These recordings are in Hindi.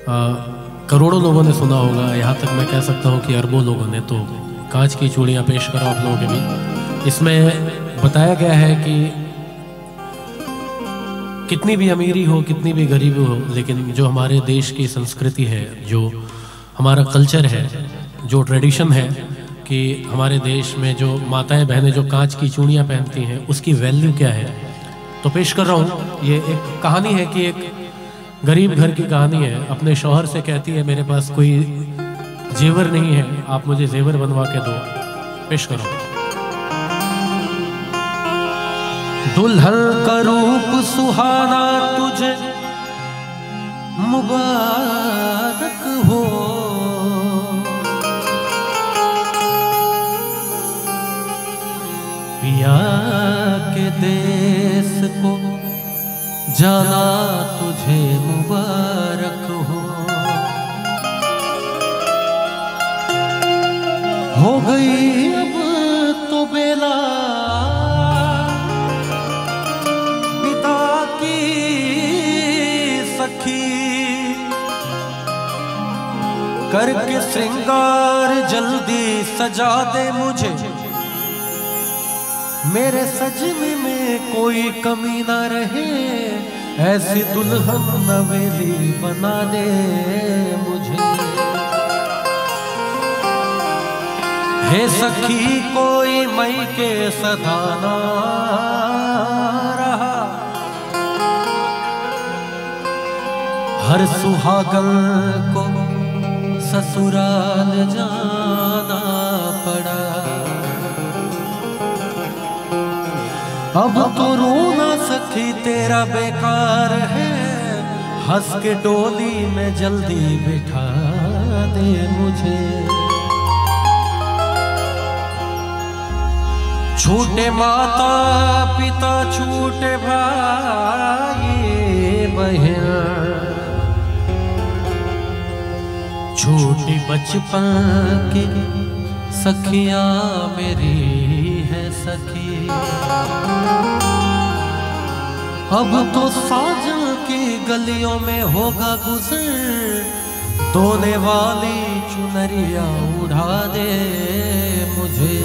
करोड़ों लोगों ने सुना होगा, यहाँ तक मैं कह सकता हूँ कि अरबों लोगों ने। तो कांच की चूड़ियाँ पेश करो आप लोगों के बीच। इसमें बताया गया है कि कितनी भी अमीरी हो, कितनी भी गरीबी हो, लेकिन जो हमारे देश की संस्कृति है, जो हमारा कल्चर है, जो ट्रेडिशन है कि हमारे देश में जो माताएं बहनें जो कांच की चूड़ियाँ पहनती हैं, उसकी वैल्यू क्या है। तो पेश कर रहा हूँ। ये एक कहानी है कि एक गरीब घर की कहानी है। अपने शौहर से कहती है, मेरे पास कोई जेवर नहीं है, आप मुझे जेवर बनवा के दो। पेश करो। दुल्हन का रूप सुहाना तुझे मुबारक हो, पिया के देश को जाना तुझे मुबारक हो गई अब तो बेला पिता की सखी, करके श्रृंगार जल्दी सजा दे मुझे, मेरे सजने में कोई कमी ना रहे, ऐसी दुल्हन नवेली बना दे मुझे। हे सखी कोई मई के सदाना रहा, हर सुहागन को ससुराल जाना पड़ा, अब तो रोना सखी तेरा बेकार है, हंस के डोली में जल्दी बिठा दे मुझे। छूटे माता पिता छूटे भाई बहन, छोटी बचपन की सखियां मेरी है सखी, अब तो साजन की गलियों में होगा गुजर, धोने वाली चुनरिया उड़ा दे मुझे।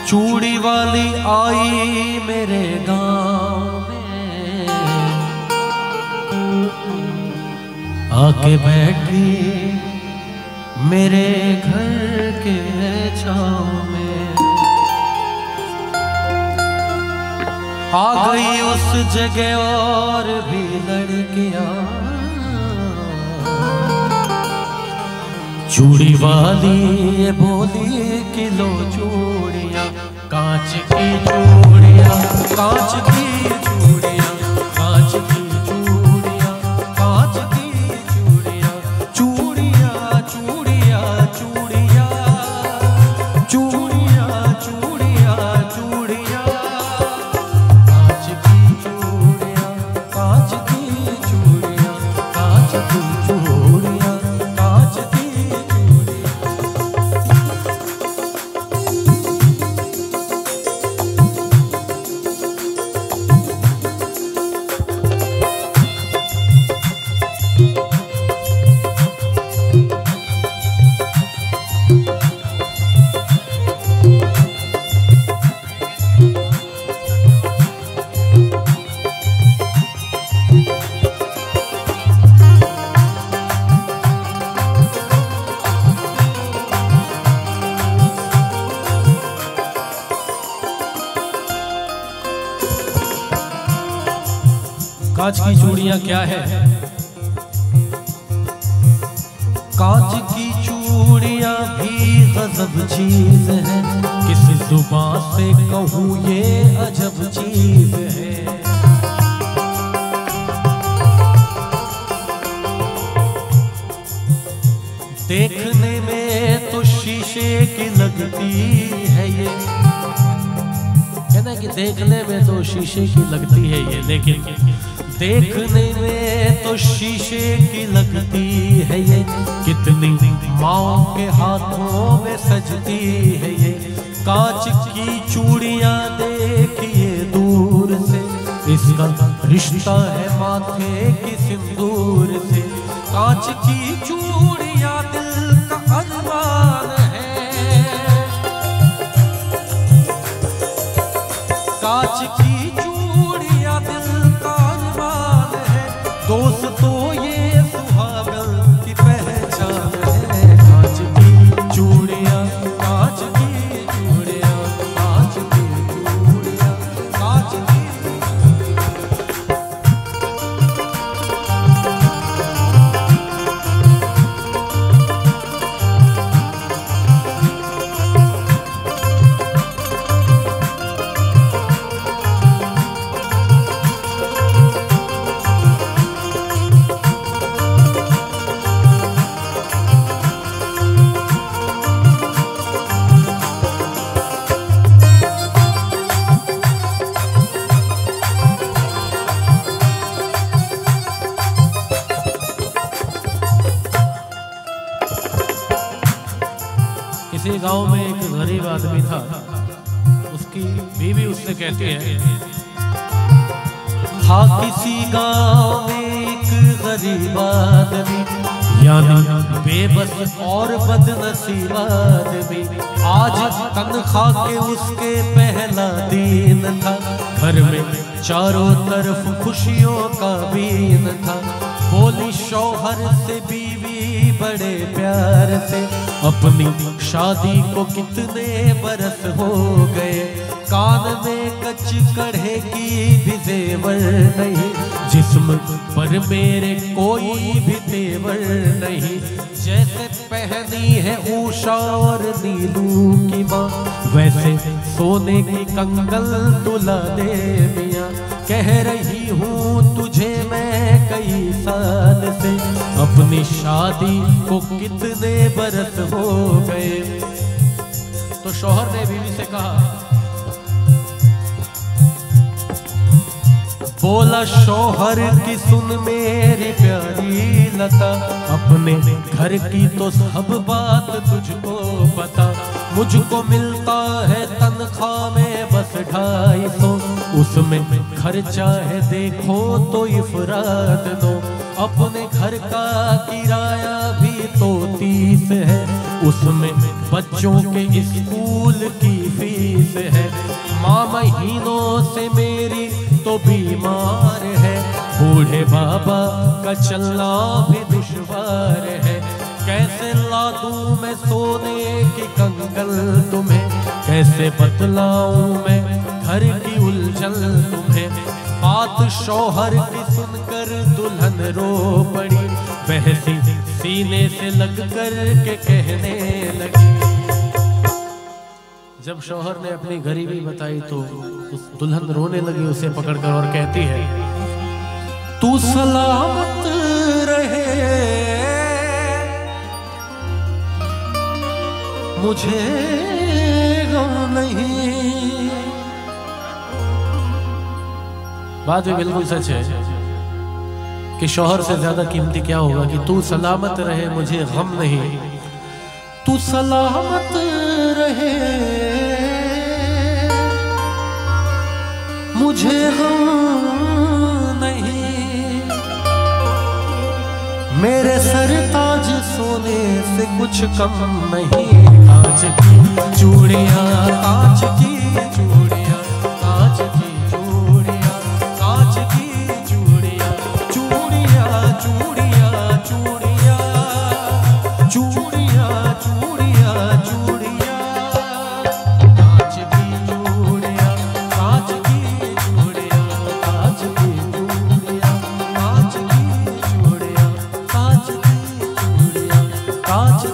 चूड़ी वाली आई मेरे गांव में, आके बैठी मेरे घर के छाँव में, आ गई उस जगह और भी लड़कियां, चूड़ी वाली ये बोली किलो चूड़ियां, कांच की चूड़ियां, कांच की चूड़ियां, कांच की चूड़ियां, कांच की चूड़ियां, चूड़ियां चूड़ियां चूड़ियां, चूड़ियां चूड़ियां चूड़ियां, कांच की चूड़ियां, कांच की चूड़ियां, कांच की चूड़ियां, कांच की। कांच की चूड़ियां क्या है? कांच की चूड़ियां भी गजब चीज है, किसी जुबान से कहूँ ये अजब चीज है। देखने में तो शीशे की लगती है ये, कहना कि देखने में तो शीशे की लगती है ये, लेकिन देखने में तो शीशे की लगती है ये, कितनी माँ के हाथों में सजती है ये। कांच की चूड़ियां देखिए दूर से, इसका रिश्ता है माथे की सिंदूर से। कांच की चूड़ियां दिल का अरमान है, कांच की चूड़ियां दिल का अरमान है। दोस्तों ये सुहागन की पहचान है। कांच की चूड़ियां, कांच की चूड़ियां, कांच की चूड़ियां, कांच की। किसी गांव में एक गरीब आदमी था, उसकी बीवी उससे कहती है, था किसी गांव में एक गरीब आदमी, यानी बेबस और बदनसीब आदमी। आज तनख्वाह के उसके पहला दिन था, घर में चारों तरफ खुशियों का बीन था। बोली शौहर से बीवी बड़े प्यार से, अपनी शादी को कितने बरस हो गए। कान में कच कढ़े की भी जेवर नहीं, जिस्म पर मेरे कोई भी तेवर नहीं। जैसे पहनी है ऊषा और नीलू की माँ, वैसे सोने की कंगन तुला दे मियाँ। कह रही हूँ तुझे मैं कई साल से, अपनी शादी को कितने बरस हो गए। तो शौहर ने बीवी से कहा, बोला शौहर की सुन मेरी प्यारी लता, अपने घर की तो सब बात तुझको पता। मुझको मिलता है तनख्वाह में बस 250, उसमें खर्चा है देखो तो इफरात दो। अपने घर का किराया भी तो 30 है, उसमें बच्चों के स्कूल की फीस है। माँ महीनों से मेरी तो बीमार है, बूढ़े बाबा का चलना भी दुश्वार है। कैसे ला दूं मैं सोने की कंगन तुम्हें, कैसे बतलाऊं मैं घर की उलझन तुम्हें। बात शौहर की सुनकर दुल्हन रो पड़ी, बहसी सीने से लग कर के कहने लगी। जब शौहर ने अपनी गरीबी बताई तो उस दुल्हन रोने लगी उसे पकड़कर और कहती है, तू सलामत रहे मुझे गम नहीं। बात भी बिल्कुल सच है कि शौहर से ज्यादा कीमती क्या होगा कि तू सलामत रहे मुझे गम नहीं। तू सलामत रहे मुझे गम नहीं, मेरे सरताज सोने से कुछ कम नहीं। कांच की चूड़ियां, कांच की चूड़ियां, कांच की चूड़ियां, कांच की चूड़ियां, चूड़ियां चूड़ियां चूड़ियां चूड़ियां चूड़ियां चूड़ियां, कांच की चूड़ियां, कांच की चूड़ियां, कांच की चूड़ियां, कांच की चूड़ियां, कांच की चूड़ियां, कांच